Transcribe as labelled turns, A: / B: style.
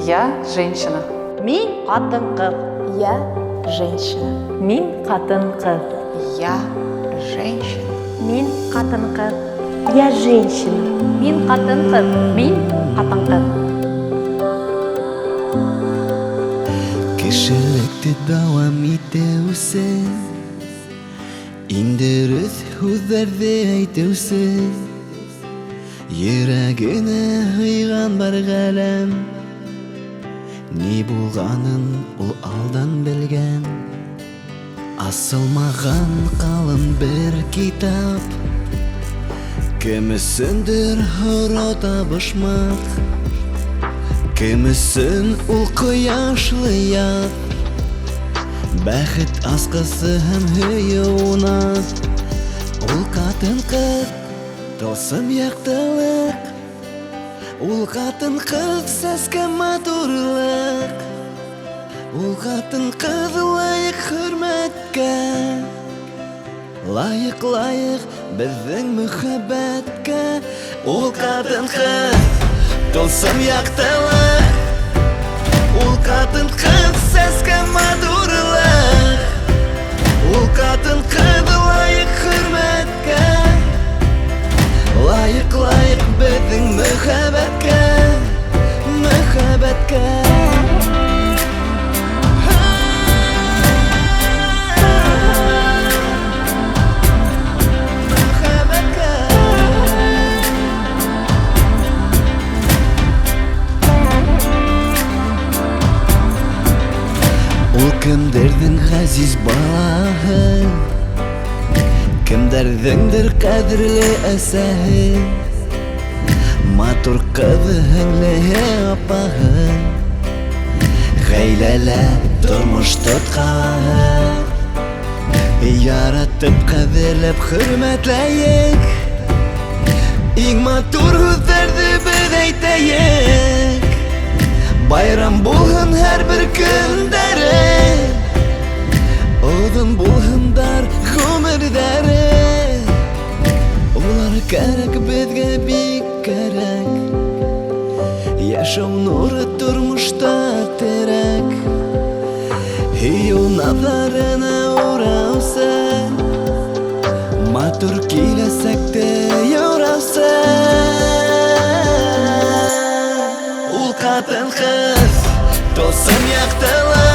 A: Я женщина.
B: Мин қатын-қыз.
C: Я женщина.
B: Мин қатын-қыз.
A: Я женщина.
B: Мин қатын-қыз.
C: Я женщина.
B: Мин қатын-қыз. Мин қатын-қыз.
D: Кішілікті дауам етеусіз, индіріс хүзерді әйтеусіз, Ерәгіне ғайған бар ғалам, не болғанын ол алдан білген. Асылмаған қалын бір китап, кімісіндір ғыра табышмақ, кімісін ол қияшлы яқ. Бәхет асқысы һәм хүйі унақ, ол қатын-қыз тылсым яқтылық, ол қатын-қыз сәске матурлық, ол қатын-қыз лайық хөрмәткә, лайық біздің мөхәббәткә. Ол қатын-қыз тылсым яқтылық, ол қатын-қыз сәске матурлық, ол қатын-қыз лайық хөрмәткә, лайық біздің мөхәббәткә, мөхәббәткә. Ул кемдердің ғазиз балаһы, кемдердіңдір қадірлі әсәһі, матур қызы һеңлеһе апаһы, ғаиләлә тормыш тоткаһы. Яратып қадірләп хөрмәтләйек, иң матур һүзләрне без әйтәйек. Байрам булһын һәр бер көндәре, Оҙон булһындар ғүмерҙәре. Улар кәрәк беҙгә, бик кәрәк, Йәшәү нуры тормошта терәк. Һөйөү наҙарына ураусы, Матур киләсәкте яураусы. Ул ҡатын-ҡыҙ тылсым яҡтылыҡ,